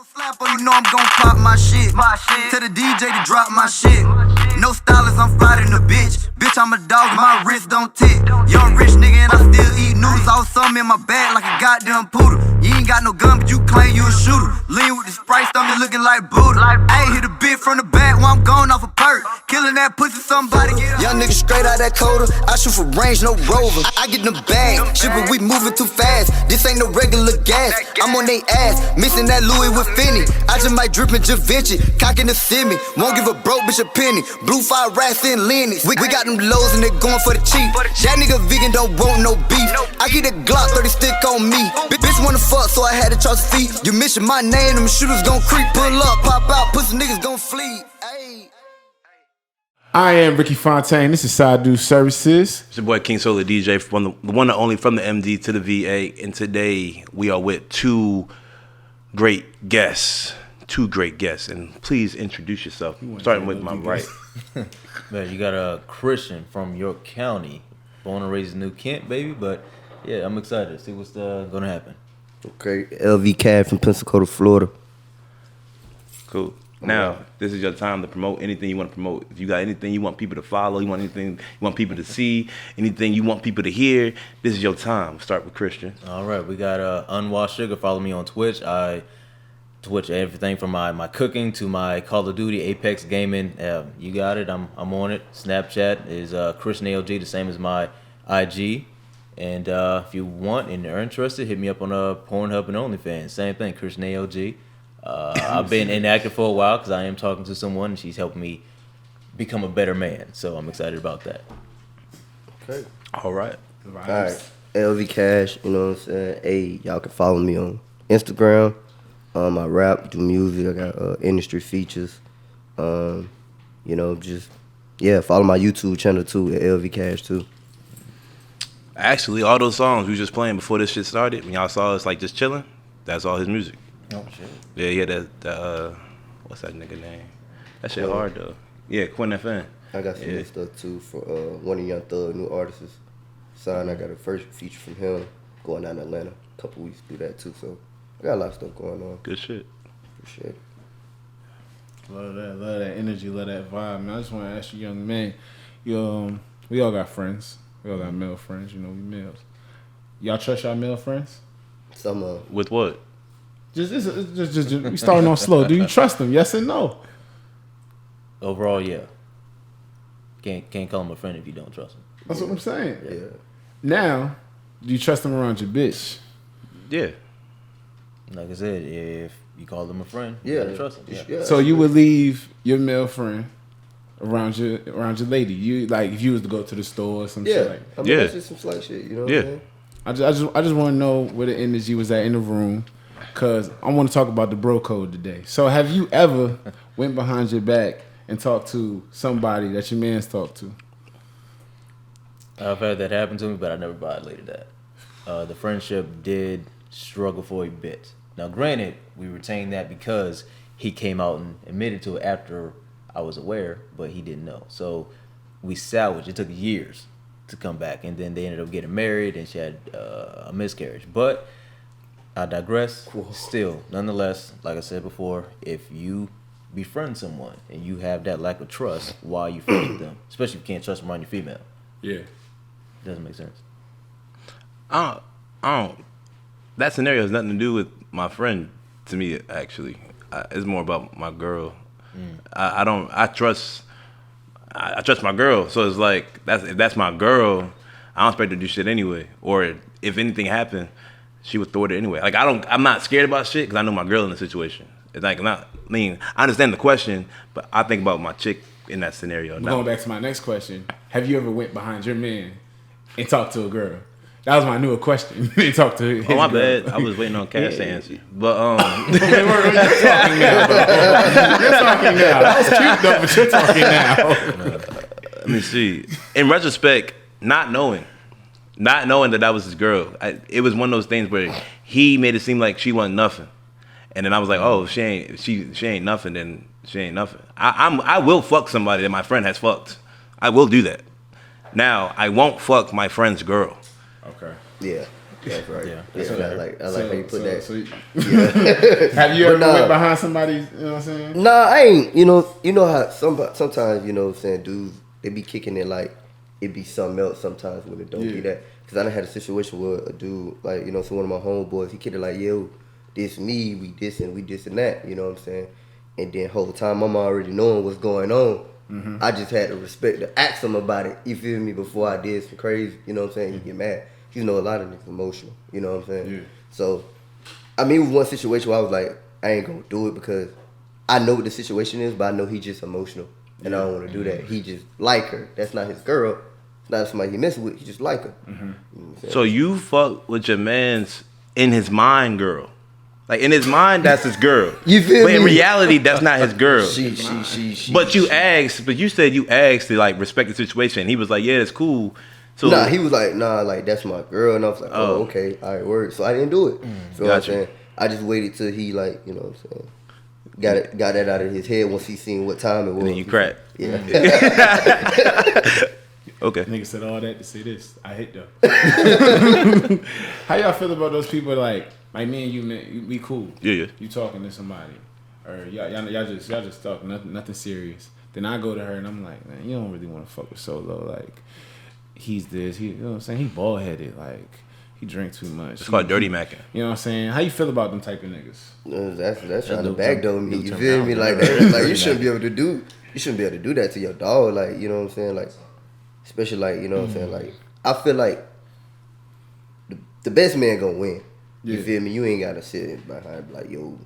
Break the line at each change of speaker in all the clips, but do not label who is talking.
Slap or you know I'm gon' pop my shit. Tell the DJ to drop my shit. No stylist, I'm fighting a bitch. Bitch, I'm a dog, my wrist don't tick. Young rich nigga and I still eat noodles. All something in my bag like a goddamn poodle. You ain't got no gun, but you claim you a shooter. Lean with the Sprite stomach looking like Buddha. I ain't hit a bit from the back while I'm going off a perk. Killing that pussy, somebody get up. Young nigga straight out that coda. I shoot for range, no rover. I get in the bag. Shit, but we moving too fast. This ain't no regular gas. I'm on they ass, missing that Louis with Finney. I just might drip in Javinci, cocking the semi. Won't give a broke bitch a penny. Blue fire rats and Lenny's. We got them lows and they going for the cheap. That nigga vegan don't want no beef. I get a Glock 30 stick on me. Bitch wanna fuck, so I had to charge feet. You mention my name, them shooters gon' creep. Pull up, pop out, pussy niggas gon' flee. Ay.
I am Ricky Fontaine. This is Sadu Services.
It's your boy King Solar DJ, from the one and only from the MD to the VA. And today we are with two great guests. And please introduce yourself. Starting with my right.
Man, you got a Christian from York County, born and raised in New Kent, baby. But yeah, I'm excited to see what's gonna happen.
Okay, LV Cad from Pensacola, Florida.
Cool. Now, this is your time to promote anything you want to promote. If you got anything you want people to follow, you want anything you want people to see, anything you want people to hear, this is your time. Start with Christian.
All right, we got Unwashed Sugar. Follow me on Twitch. I Twitch everything from my cooking to my Call of Duty, Apex gaming. You got it. I'm on it. Snapchat is Christian ALG, the same as my IG. And if you want and are interested, hit me up on Pornhub and OnlyFans. Same thing, Christian ALG. I've been inactive for a while because I am talking to someone and she's helping me become a better man. So I'm excited about that.
Okay.
All right.
All right. LV Cash, you know what I'm saying? Hey, y'all can follow me on Instagram. I rap, do music. I got industry features. Follow my YouTube channel too at LV Cash too.
Actually, all those songs we was just playing before this shit started, when y'all saw us like just chilling, that's all his music.
Oh shit.
Yeah, he had that what's that nigga name? That shit hard though. Yeah, Quinn FN.
I got some new stuff too for one of Young Thug new artists. Signed. I got a first feature from him going down to Atlanta. A couple weeks to do that too. So I got a lot of stuff going on.
Good shit.
Appreciate it.
Love that energy, love that vibe. Man, I just want to ask you, young man, we all got friends. We all got male friends, we males. Y'all trust y'all male friends?
Some
With what?
Just we starting off slow. Do you trust them? Yes and no.
Overall, yeah. Can't call him a friend if you don't trust him.
That's what I'm saying.
yeah.
Now, do you trust them around your bitch?
Yeah.
Like I said, if you call them a friend, you
Yeah.
gotta trust them. Yeah.
So you would leave your male friend around your lady. You like if you was to go to the store or some shit like.
I mean, that's just some slight shit, you know what I'm saying?
I just want to know where the energy was at in the room, cause I want to talk about the bro code today. So have you ever went behind your back and talked to somebody that your man's talked to?
I've had that happen to me, but I never violated that. The friendship did struggle for a bit. Now, granted, we retained that because he came out and admitted to it after I was aware, but he didn't know. So we salvaged. It took years to come back, and then they ended up getting married, and she had a miscarriage. But I digress. Still, nonetheless, like I said before, if you befriend someone and you have that lack of trust, why you friend them, especially if you can't trust them around your female.
Yeah.
It doesn't make sense.
I don't. That scenario has nothing to do with my friend. To me, actually, it's more about my girl. I trust my girl. So it's like if that's my girl, I don't expect her to do shit anyway. Or if anything happened, she would thwart it anyway. Like I'm not scared about shit because I know my girl in the situation. It's like I understand the question, but I think about my chick in that scenario.
Going back to my next question, have you ever went behind your man and talked to a girl? That was my newer question. They talked to his
Oh, my
girl.
bad. I was waiting on Cass to answer. But
You're talking now, bro. You're talking now. That was cute though, but you're talking now.
let me see. In retrospect, not knowing that was his girl, it was one of those things where he made it seem like she wasn't nothing, and then I was like, oh, she ain't nothing. Then she ain't nothing. I will fuck somebody that my friend has fucked. I will do that. Now I won't fuck my friend's girl.
Okay.
Yeah. That's right.
Yeah,
Yeah,
that's
I
fair.
like how you put that.
Have you
But
ever
nah.
went behind somebody's? You know what I'm saying?
Nah, I ain't. You know how sometimes you know what I'm saying, dudes they be kicking it like it be something else. Sometimes when it don't be that. Cause I done had a situation where a dude like so one of my homeboys he kicked it like yo, this me, we this and that. You know what I'm saying? And then whole time I'm already knowing what's going on. I just had to respect to ask him about it. You feel me? Before I did some crazy. You know what I'm saying? He get mad. You know a lot of niggas emotional. You know what I'm saying?
Yeah.
So I mean, it was one situation where I was like, I ain't gonna do it because I know what the situation is, but I know he just emotional, and I don't want to do that. He just like her. That's not his girl. It's not somebody he messing with. He just like her. You know what I'm saying?
So you fuck with your man's in his mind girl. Like in his mind, that's his girl.
You feel
but in
me?
reality, that's not his girl.
She.
But you said you asked to like respect the situation. He was like, yeah, it's cool. So
Nah, he was like, nah, like that's my girl, and I was like, oh, okay, all right, word. So I didn't do it. Feel what I'm
Gotcha.
saying? I just waited till he like, you know what I'm saying, got that out of his head once he seen what time it was.
and then you crack.
Yeah.
Okay.
Nigga said all that to say this. I hate them. How y'all feel about those people like me and you, man, we cool.
Yeah.
You talking to somebody, or y'all just talking nothing serious. Then I go to her and I'm like, man, you don't really want to fuck with Solo. Like, he's this, you know what I'm saying? He bald headed, like he drink too much.
It's called dirty macking.
You know what I'm saying? How you feel about them type of niggas?
That's trying to
new
backdoor
term-
me.
new
You
term
feel
now.
me? Like that, like you shouldn't be able to do. You shouldn't be able to do that to your dog. Like you know what I'm saying? Like especially like you know what I'm saying? Like I feel like the best man gonna win. You
Yeah.
feel me? You ain't gotta sit behind like yo,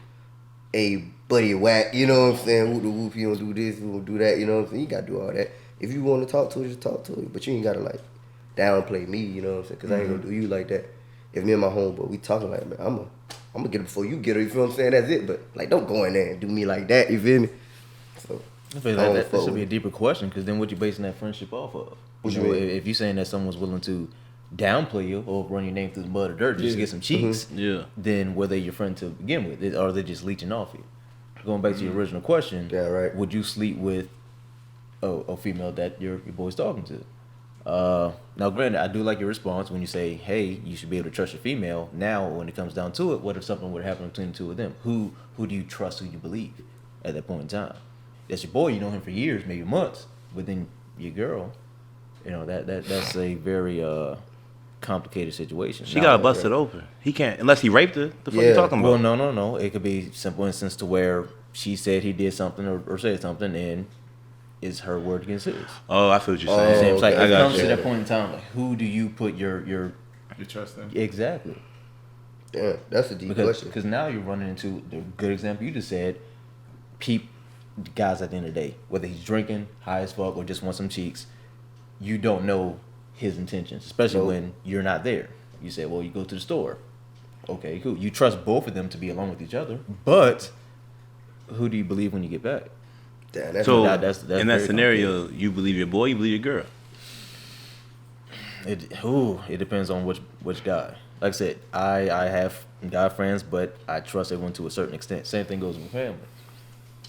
hey buddy whack. You know what I'm saying? Whoop the whoop. You don't do this. You don't do that. You know what I'm saying? You gotta do all that. If you want to talk to her, just talk to her. But you ain't gotta like downplay me. You know what I'm saying? Because I ain't gonna do you like that. If me and my homeboy, we talking like, man, I'm gonna get her before you get her. You feel what I'm saying? That's it. But like, don't go in there and do me like that. You feel me? So
I feel
I don't
like that
fuck
should be a
with
deeper question because then what you basing that friendship off of?
What
You
you
know,
mean?
if you're saying that someone's willing to downplay you or run your name through the mud or dirt just to get some cheeks,
Yeah.
then were they your friend to begin with, or are they just leeching off you? Going back to your original question,
Yeah, right.
would you sleep with a female that your boy's talking to? Now, granted, I do like your response when you say, "Hey, you should be able to trust your female." Now, when it comes down to it, what if something would happen between the two of them? Who do you trust? Who you believe at that point in time? That's your boy. You know him for years, maybe months. But then your girl, you know that's a very complicated situation.
She
Now,
got busted open. He can't unless he raped her. The fuck you
Yeah.
talking about?
Well, no. It could be simple instance to where she said he did something or said something, and it's her word against his.
Oh, I feel what you're
Oh,
saying.
It's like
okay.
it
got
comes
you.
to that point in time, like who do you put your
You trust them?
exactly?
damn, that's a deep question.
Because now you're running into the good example you just said. Peep guys at the end of the day, whether he's drinking, high as fuck, or just wants some cheeks, you don't know his intentions, especially
Nope.
when you're not there. You say, well, you go to the store. Okay, cool. You trust both of them to be alone with each other, but who do you believe when you get back?
Damn, that's
So
that's
in that
very
scenario, you believe your boy, you believe your girl.
It depends on which guy. Like I said, I have guy friends, but I trust everyone to a certain extent. Same thing goes with family.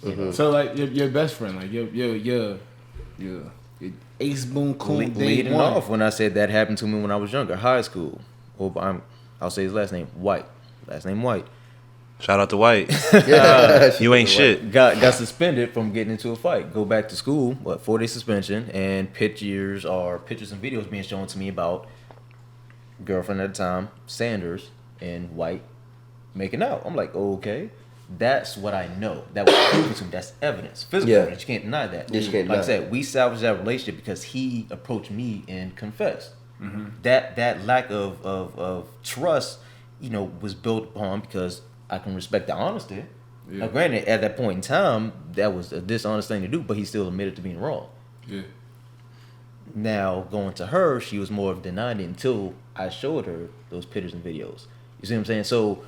You know,
So like your best friend, like your ace boom cool day
leading
one.
off when I said that happened to me when I was younger, high school. I'll say his last name, White. Last name White.
Shout out to White.
yeah.
You ain't shit.
Got suspended from getting into a fight. Go back to school, 4-day suspension, and pictures and videos being shown to me about girlfriend at the time, Sanders and White making out. I'm like, okay, that's what I know. That was proven to me. That's evidence, physical
Yeah.
evidence. You can't deny that.
Yes, you can't
like I
deny
said, we salvaged that relationship because he approached me and confessed. That lack of trust, was built upon because I can respect the honesty.
Yeah.
Now, granted, at that point in time, that was a dishonest thing to do, but he still admitted to being wrong.
Yeah.
Now, going to her, she was more of denying it until I showed her those pictures and videos. You see what I'm saying? So,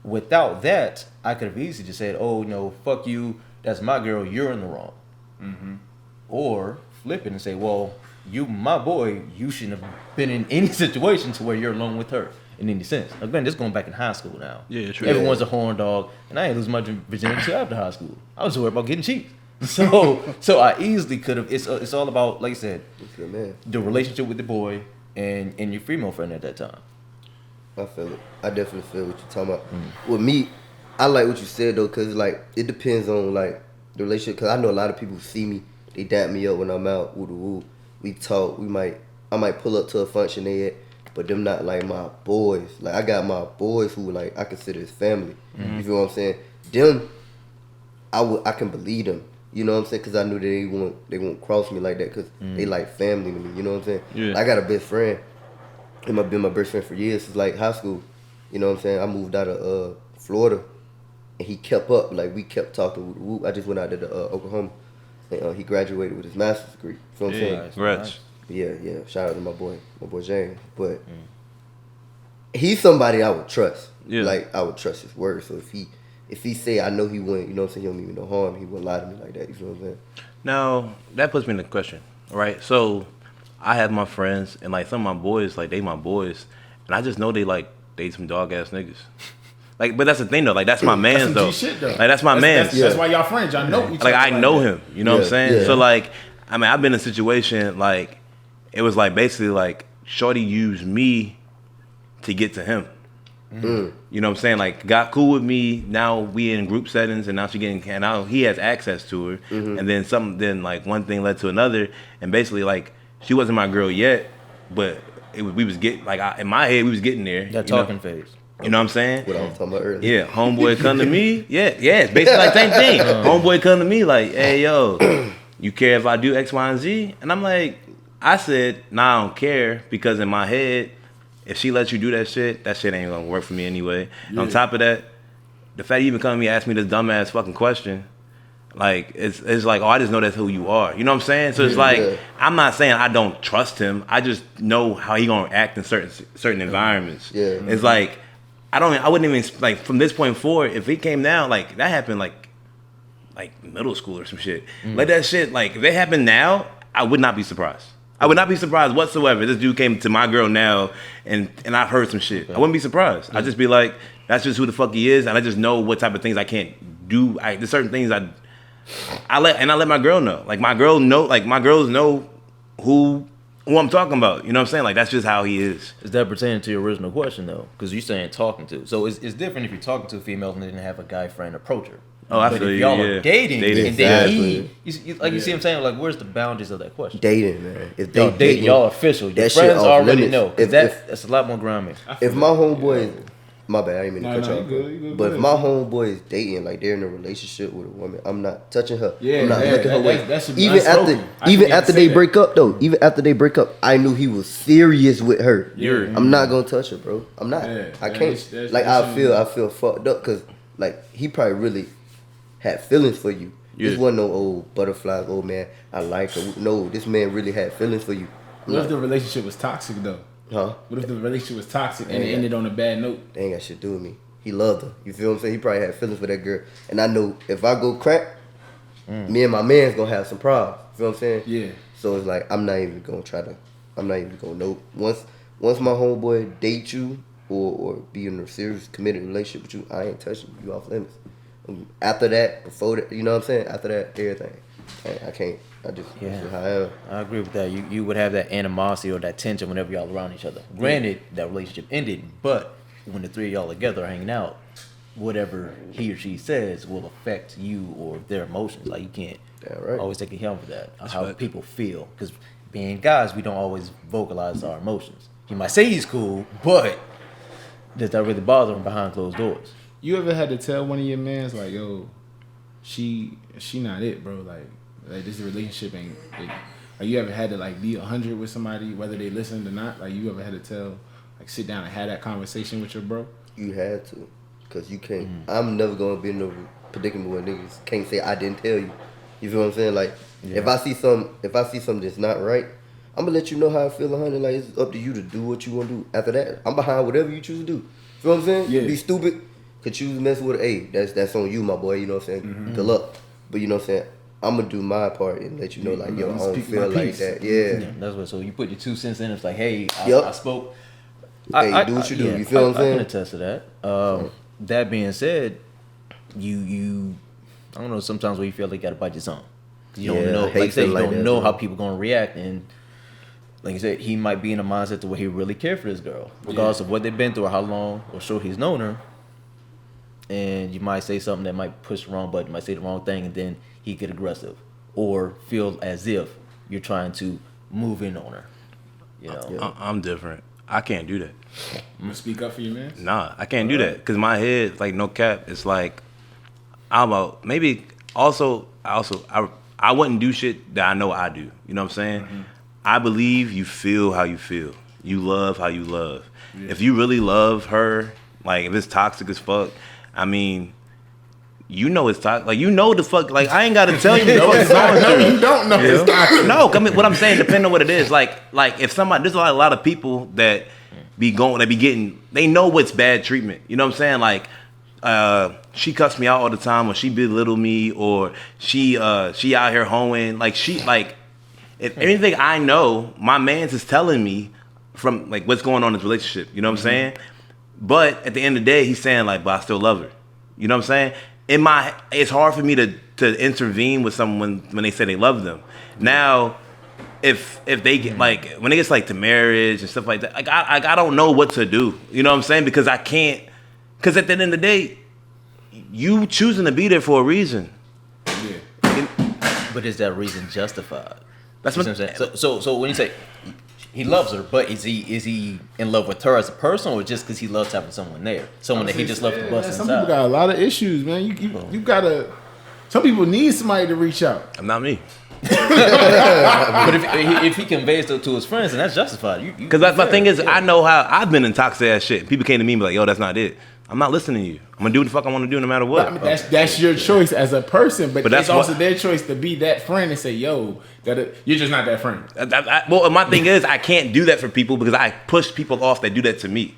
without that, I could have easily just said, oh, no, fuck you, that's my girl, you're in the wrong. Or flip it and say, well, you, my boy, you shouldn't have been in any situation to where you're alone with her in any sense. Again, this is going back in high school now.
Yeah, true.
Everyone's a horn dog, and I ain't lose my virginity until after high school. I was worried about getting cheap. So I easily could have. It's all about, like I said,
Good man.
the relationship with the boy and your female friend at that time.
I feel it. I definitely feel what you're talking about. With me, I like what you said though, cause like it depends on like the relationship. Cause I know a lot of people who see me, they dap me up when I'm out. Woo woo. We talk. I might pull up to a function they at, but them not like my boys. Like I got my boys who like I consider as family. You feel what I'm saying? Them, I can believe them. You know what I'm saying? Cause I knew they won't cross me like that. Cause they like family to me. You know what I'm saying?
Yeah.
I got a best friend. He been my best friend for years since like high school. You know what I'm saying? I moved out of Florida, and he kept up. Like we kept talking. I just went out to Oklahoma, and he graduated with his master's degree. You know what I'm saying?
Congrats.
Yeah. Shout out to my boy James. But he's somebody I would trust.
Yeah.
Like I would trust his word. So if he say I know he wouldn't, you know what I'm saying, he don't mean me no harm, he wouldn't lie to me like that. You feel what I'm saying?
Now that puts me in the question, right? So I have my friends and like some of my boys, like they my boys, and I just know they some dog ass niggas. Like, but that's the thing though. Like that's my man's though.
Shit, though.
Like that's my man's.
That's why y'all friends. Y'all know each other.
Like I know him. You know what I'm saying?
Yeah.
So like, I mean, I've been in a situation like it was like basically like Shorty used me to get to him. You know what I'm saying? Like got cool with me. Now we in group settings, and now she getting and now he has access to her. And then like one thing led to another, and basically like she wasn't my girl yet, but we was getting like in my head we was getting there.
That talking phase.
You know what I'm saying?
What I was talking about earlier.
Yeah, homeboy come to me. Yeah, it's basically like same thing. Homeboy come to me like, hey yo, you care if I do X, Y, and Z? And I'm like, I said, nah, I don't care because in my head, if she lets you do that shit ain't gonna work for me anyway. And on top of that, the fact you even come to me and ask me this dumbass fucking question, like it's like, oh, I just know that's who you are. You know what I'm saying? So it's like I'm not saying I don't trust him. I just know how he gonna act in certain environments.
Yeah.
It's like I wouldn't even like from this point forward, if he came down, like that happened like middle school or some shit. Like that shit, like if it happened now, I would not be surprised. I would not be surprised whatsoever. This dude came to my girl now and I've heard some shit. I wouldn't be surprised. I'd just be like, that's just who the fuck he is, and I just know what type of things I can't do. There's certain things I let my girl know. Like my girls know who I'm talking about. You know what I'm saying? Like that's just how he is.
Is that pertaining to your original question though? Because you're saying talking to. So it's different if you're talking to a female and then have a guy friend approach her.
Oh, I
but
feel
if
you,
y'all
yeah.
are dating and then
Exactly.
you see what I'm saying? Like where's the boundaries of that question?
Dating, man. If
Y'all
they
dating, y'all official. Your
that shit
friends
off
already
limits.
know. 'Cause that's a lot more grounded.
If my homeboy, my bad, I didn't mean to cut
No,
you
you
off.
good, you good,
But
go
if my homeboy is dating, like they're in a relationship with a woman, I'm not touching her.
Yeah,
I'm not
yeah,
looking her
that-
way.
that should be
Even
unspoken. I
even
forget
after
to
they
say that.
break up though, even after they break up, I knew he was serious with her. I'm not gonna touch her, bro. I'm not.
Yeah,
I
yeah,
can't.
that's-
Like
that's
I feel fucked up because like he probably really had feelings for you. This wasn't no old butterflies, old man. I like her. No, this man really had feelings for you.
What if the relationship was toxic though?
Huh?
What if the relationship was toxic and it
Yeah.
ended on a bad note?
They ain't got shit to do with me. He loved her. You feel what I'm saying? He probably had feelings for that girl. And I know if I go crack, me and my man's gonna have some problems. You feel what I'm saying?
Yeah.
So it's like I'm not even gonna know. Once my homeboy date you or be in a serious committed relationship with you, I ain't touching you off limits. After that, before that, you know what I'm saying? After that, everything. I can't. That's just how I am.
I agree with that. You would have that animosity or that tension whenever y'all around each other. Granted, that relationship ended, but when the three of y'all together are hanging out, whatever he or she says will affect you or their emotions. Like you can't
right.
always take account for that. How
right.
people feel. Because being guys, we don't always vocalize our emotions. He might say he's cool, but does that really bother him behind closed doors?
You ever had to tell one of your mans like, yo, she not it, bro. Like this relationship ain't. Like you ever had to like be 100 with somebody, whether they listened or not? Like you ever had to tell, like sit down and have that conversation with your bro?
You had to. Because you can't. I'm never going to be in no predicament where niggas can't say I didn't tell you. You feel what I'm saying? Like, if I see something that's not right, I'm going to let you know how I feel 100. Like, it's up to you to do what you want to do. After that, I'm behind whatever you choose to do. You feel what I'm saying?
Yeah.
Be stupid. Could choose to mess with it. Hey, that's on you, my boy. You know what I'm saying? Good luck. But you know what I'm saying? I'm going to do my part and let you know, like, yo, I don't
Speak
feel
my
like
piece.
that. Yeah.
That's what. So you put your 2 cents in. It's like, hey,
Yup.
I spoke.
Hey, do what you do. You feel what I'm
I
saying?
can attest to that. That being said, you I don't know. Sometimes where you feel like you gotta bite your tongue. You don't
Yeah,
know.
I
Like
hate
I said, you
feeling like
don't
that,
know
bro.
how people gonna react, and like you said, he might be in a mindset to where he really cared for this girl, regardless of what they've been through or how long or short he's known her. And you might say something that might push the wrong button, you might say the wrong thing, and then he get aggressive or feel as if you're trying to move in on her. You know,
I'm different. I can't do that.
I'm gonna speak up for you, man.
Nah, I can't do that because my head, like no cap, it's like I'm a maybe. Also, I wouldn't do shit that I know I do. You know what I'm saying? Mm-hmm. I believe you feel how you feel. You love how you love. Yeah. If you really love her, like if it's toxic as fuck, I mean, you know it's toxic. Like you know the fuck. Like I ain't gotta tell you.
No, you don't know it's toxic.
No, I mean, what I'm saying, depending on what it is. Like if somebody, there's a lot of people that be getting. They know what's bad treatment. You know what I'm saying? Like. She cuss me out all the time, or she belittle me, or she out here hoeing. Like if anything I know, my man's is telling me from like what's going on in this relationship. You know what I'm saying? But at the end of the day, he's saying like, but I still love her. You know what I'm saying? It's hard for me to intervene with someone when they say they love them. Now, if they get like when it gets like to marriage and stuff like that, like I don't know what to do. You know what I'm saying? Because I can't. Because at the end of the day, you choosing to be there for a reason.
Yeah.
But is that reason justified?
That's
what I'm saying. So when you say he loves her, but is he in love with her as a person, or just because he loves having someone there, someone that he just loves to bust inside?
Some people got a lot of issues, man. You gotta. Some people need somebody to reach out.
I'm not me.
But if he conveys it to his friends, then that's justified.
Because that's my thing is, I know how I've been in toxic ass shit. People came to me and be like, yo, that's not it. I'm not listening to you. I'm gonna do what the fuck I want to do no matter what.
I mean, that's your choice as a person, but it's also their choice to be that friend and say, yo, you're just not that friend.
Well, my thing is, I can't do that for people because I push people off that do that to me.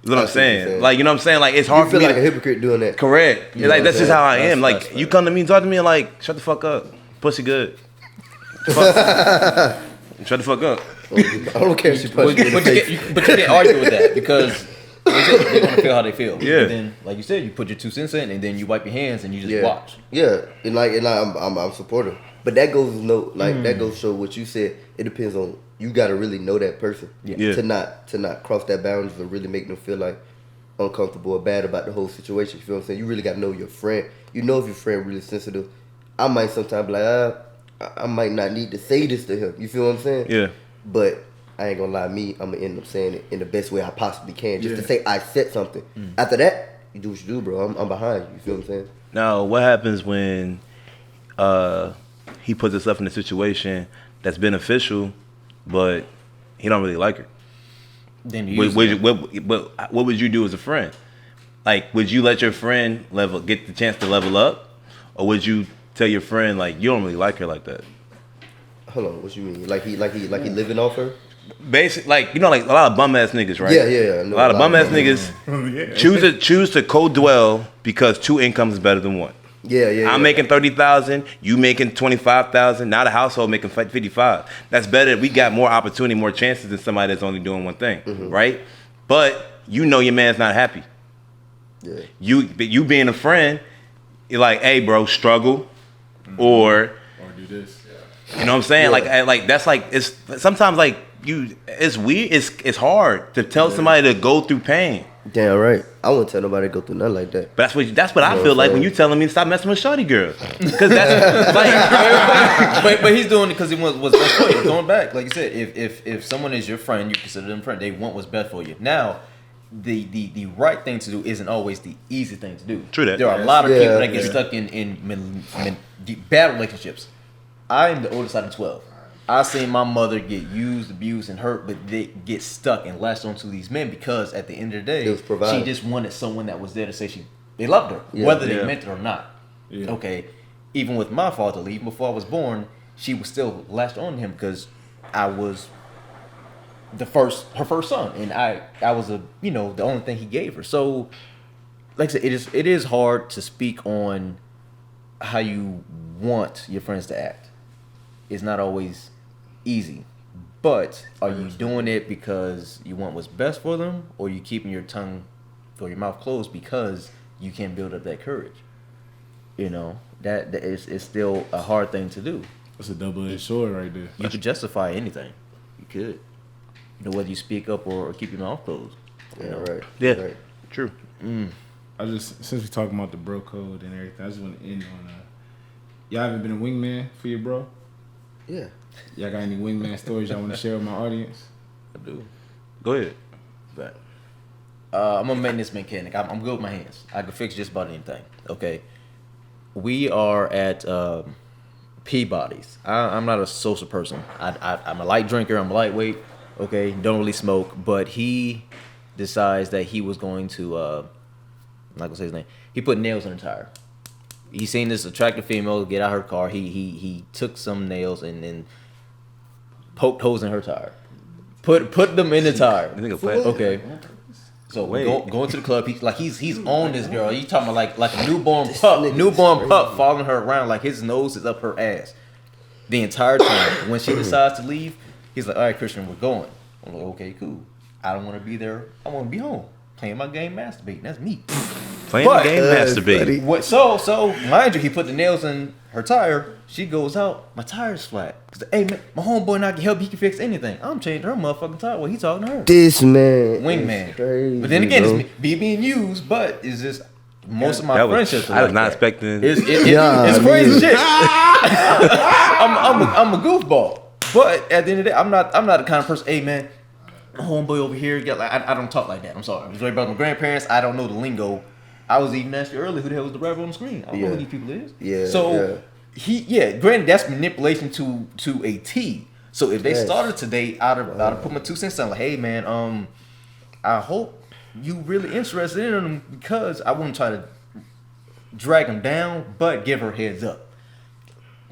You know what I'm saying? Like, you know what I'm saying? Like, it's hard for me.
You feel like a hypocrite doing that.
Correct. Like, that's just how I am. Like, you come to me and talk to me and like, shut the fuck up. Pussy good. Shut the fuck up.
I don't care if she punches me in the face.
But you can't argue with that because they're gonna feel how they feel.
Yeah.
And then, like you said, you put your 2 cents in, and then you wipe your hands and you just watch.
Yeah, and I'm supportive, but that goes that goes to show what you said. It depends on you. Got to really know that person to not cross that boundaries or really make them feel like uncomfortable or bad about the whole situation. You feel what I'm saying? You really got to know your friend. You know if your friend really sensitive. I might sometimes be like, I might not need to say this to him. You feel what I'm saying?
Yeah.
But I ain't gonna lie, I'm gonna end up saying it in the best way I possibly can, just to say I said something. After that, you do what you do, bro. I'm behind you. You feel what I'm saying?
Now, what happens when he puts himself in a situation that's beneficial, but he don't really like her?
Then
what would you do as a friend? Like, would you let your friend get the chance to level up, or would you tell your friend like you don't really like her like that?
Hold on, what you mean? Like he living off her?
Basically, like you know, like a lot of bum ass niggas, right?
Yeah.
A lot of bum ass niggas choose to co-dwell because 2 incomes is better than 1.
Yeah.
I'm making 30,000, you making 25,000. Now the household making 55. That's better. We got more opportunity, more chances than somebody that's only doing one thing, right? But you know your man's not happy.
Yeah.
You being a friend, you're like, hey, bro, struggle, or
do this.
You know what I'm saying? Like that's like it's sometimes like it's weird. It's hard to tell somebody to go through pain.
Damn right. I wouldn't tell nobody to go through nothing like that.
But that's what I feel like when you telling me to stop messing with shorty girls. Because that's like,
but he's doing it because he wants what's best for you. Going back, like you said, if someone is your friend, you consider them friend. They want what's best for you. Now, the right thing to do isn't always the easy thing to do.
True that.
There are a lot of people that get stuck in bad relationships. I am the oldest out of 12. I seen my mother get used, abused, and hurt, but they get stuck and latched onto these men because at the end of the day, she just wanted someone that was there to say they loved her, whether they meant it or not. Yeah. Okay, even with my father, even before I was born, she was still latched on to him because I was her first son, and I was the only thing he gave her. So, like I said, it is hard to speak on how you want your friends to act. It's not always easy, but are you doing it because you want what's best for them, or you keeping your tongue or your mouth closed because you can't build up that courage? That is still a hard thing to do.
That's a double-edged sword right there.
You could justify anything. You could. whether you speak up or keep your mouth closed.
Yeah, right.
Yeah.
Right.
True.
I just since we talking about the bro code and everything, I just want to end on y'all haven't been a wingman for your bro?
Yeah.
Y'all got any wingman stories y'all want to share with my audience?
I do.
Go ahead.
But I'm a maintenance mechanic. I'm good with my hands. I can fix just about anything. Okay. We are at Peabody's. I'm not a social person. I'm a light drinker. I'm lightweight. Okay. Don't really smoke. But he decides that he was going to, I'm not going to say his name. He put nails in the tire. He seen this attractive female get out of her car. He took some nails and then poked holes in her tire. Put them in the tire. Okay. So going to the club, he's on this girl. You talking about like a newborn pup following her around, like his nose is up her ass the entire time. When she decides to leave, he's like, "All right, Christian, we're going." I'm like, "Okay, cool. I don't want to be there. I want to be home playing my game, masturbating. That's me."
Playing the game, masturbating.
What? So mind you, he put the nails in her tire. She goes out. My tire's flat. Hey man, my homeboy not can help. He can fix anything. I'm changing her motherfucking tire. Well, he talking to her.
This man,
Wingman.
Crazy,
But then again,
bro.
it's me being used. But it's just most of my friendships.
I was
like
not
that.
expecting.
It's crazy shit. I'm a goofball. But at the end of the day, I'm not the kind of person. Hey man, my homeboy over here. I don't talk like that. I'm sorry. I was raised by my grandparents. I don't know the lingo. I was even asking earlier who the hell was the rapper on the screen. I don't know who these people is.
Yeah.
So granted, that's manipulation to a T. So if they started today, I'd have put my 2 cents down. Like, hey man, I hope you really interested in them because I wouldn't try to drag them down, but give her heads up.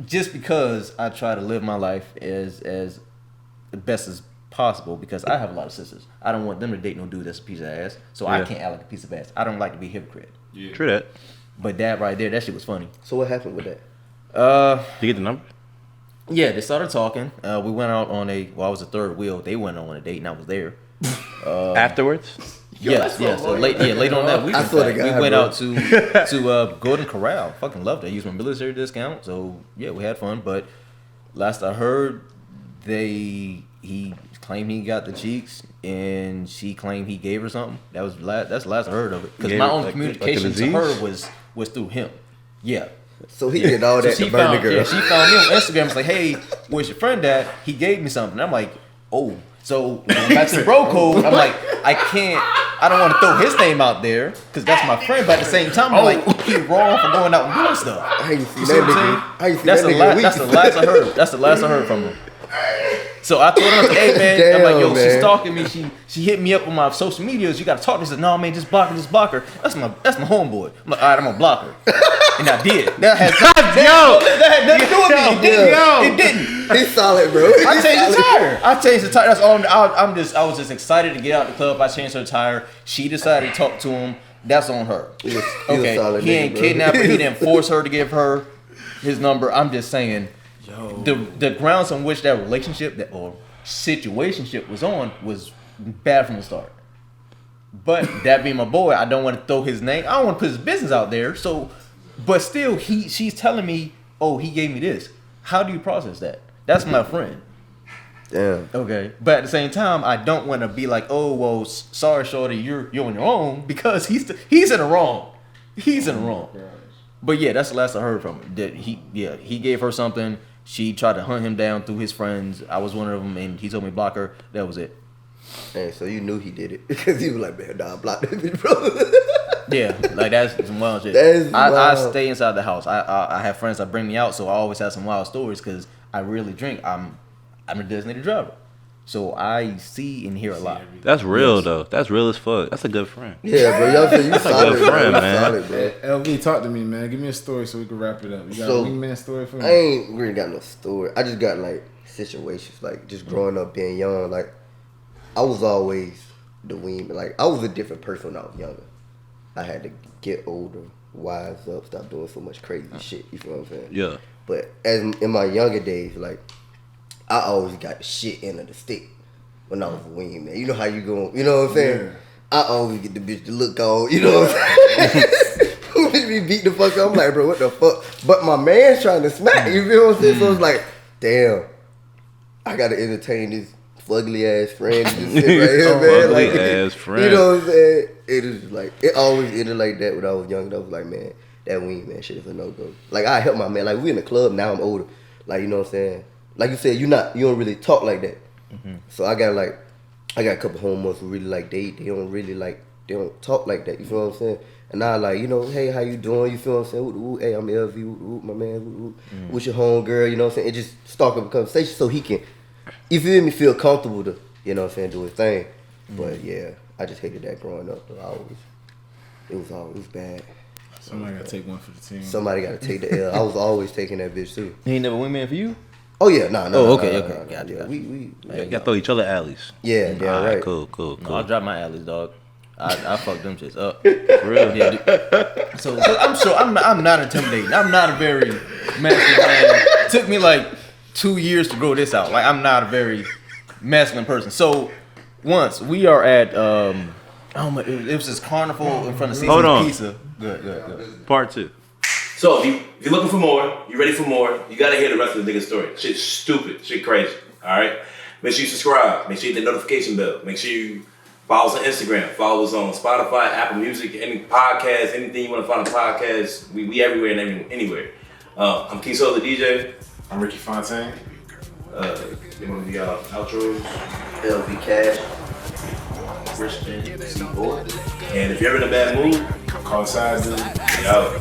Just because I try to live my life as the best as possible because I have a lot of sisters. I don't want them to date no dude that's a piece of ass. So I can't act like a piece of ass. I don't like to be a hypocrite.
Yeah.
True that.
But that right there, that shit was funny.
So what happened with that?
You get the number?
Yeah, they started talking. We went out on I was the third wheel. They went on a date and I was there.
Afterwards?
Yes. So later on that week,
I swear to God,
we went
bro.
out to Golden Corral. Fucking loved it. I used my military discount. So yeah, we had fun. But last I heard, he claimed he got the cheeks, and she claimed he gave her something. That's the last I heard of it. Because my only communication to her was through him. Yeah.
So he did all that to burn the girl.
Yeah, she found me on Instagram. Was like, "Hey, where's your friend at? He gave me something." I'm like, "Oh." So going back to the bro code, I'm like, I don't want to throw his name out there because that's my friend. But at the same time, I'm like, he wrong for going out and doing stuff.
I ain't seen
You
that
see what I'm
nigga. I ain't seen
That's
that
the
nigga
last.
in
That's the
weeks.
last I heard. That's the last I heard from him. So I told him, "Hey man," I'm like, "Yo,
Damn,
she's
man.
stalking me. She hit me up on my social medias. You got to talk to her." He said, "No man, just block her. That's my homeboy." I'm like, "All right, I'm gonna block her," and I did. That had nothing to do with me. It didn't.
He's solid, bro.
I changed the tire. That's all. I was just excited to get out the club. I changed her tire. She decided to talk to him. That's on her.
He a
Okay,
solid
he
nigga,
ain't
bro.
kidnapped her. He didn't force her to give her his number. I'm just saying, the grounds on which that relationship or situationship was on was bad from the start. But that being my boy, I don't want to throw his name. I don't want to put his business out there. So, but still, she's telling me, "Oh, he gave me this." How do you process that? That's my friend.
Damn.
Okay, but at the same time, I don't want to be like, "Oh, well, sorry, shorty, you're on your own," because he's in the wrong. He's in the wrong. But yeah, that's the last I heard from him. That he gave her something. She tried to hunt him down through his friends. I was one of them, and he told me to block her. That was it.
Man, so you knew he did it because he was like, "Man, nah, block that bitch, bro."
Yeah, like that's some wild shit.
That is
I
wild.
stay inside the house. I have friends that bring me out, so I always have some wild stories because I really drink. I'm a designated driver, so I see and hear a lot.
That's real though. That's real as fuck. That's a good friend.
Yeah, bro. Y'all say you solid,
good friend,
bro. You
man.
solid, bro.
LV, talk to me, man. Give me a story so we can wrap it up. You got
So,
a wingman story for me?
I ain't really got no story. I just got like situations, like just growing up, being young. Like I was always the wingman. Like I was a different person when I was younger. I had to get older, wise up, stop doing so much crazy shit. You feel what I'm saying?
Yeah.
But as in my younger days, like I always got the shit end of the stick when I was a wingman. You know how you go? You know what I'm saying?
Yeah.
I always get the bitch to look on. You know what I'm saying? Who made me beat the fuck up? I'm like, bro, what the fuck? But my man's trying to smack. You feel what I'm saying? So it's like, damn, I gotta entertain this fugly ass friend just sitting right here, man.
Fugly
Like,
ass friend.
You know what I'm saying? It is like it always ended like that when I was young. I was like, man, that Wingman shit is a no go. Like I help my man. Like we in the club now. I'm older. Like you know what I'm saying? Like you said, you don't really talk like that. So I got a couple homos who really like they don't really like they don't talk like that. You feel what I'm saying? And I like, you know, hey, how you doing? You feel what I'm saying? Ooh, hey, I'm LV, ooh, my man, ooh, what's your home girl? You know what I'm saying? It just start up a conversation so he can, you feel me, feel comfortable to, you know what I'm saying, do his thing. But yeah, I just hated that growing up. It was bad.
Somebody gotta take one for the team.
Somebody gotta take the L. I was always taking that bitch too.
He ain't never wingman for you?
Oh yeah, no.
Okay. Got you.
Y'all throw each other alleys.
Yeah,
Alright,
right.
cool.
No, I'll drop my alleys, dog. I fucked them shits up.
For real.
Yeah, dude. So I'm sure I'm not intimidating. I'm not a very masculine man. It took me like 2 years to grow this out. Like I'm not a very masculine person. So once we are at it was this carnival in front of
Hold on.
Pizza. Good.
Part 2.
So if you're looking for more, you ready for more, you gotta hear the rest of the nigga story. Shit's stupid, shit crazy. Alright? Make sure you subscribe, make sure you hit the notification bell, make sure you follow us on Instagram, follow us on Spotify, Apple Music, any podcast, anything you wanna find on podcasts. We everywhere and anywhere. I'm Kiso the DJ.
I'm Ricky Fontaine.
You wanna be outros?
LV Cash.
Christian C4. And if you're ever in a bad mood,
Call side dude.
yo.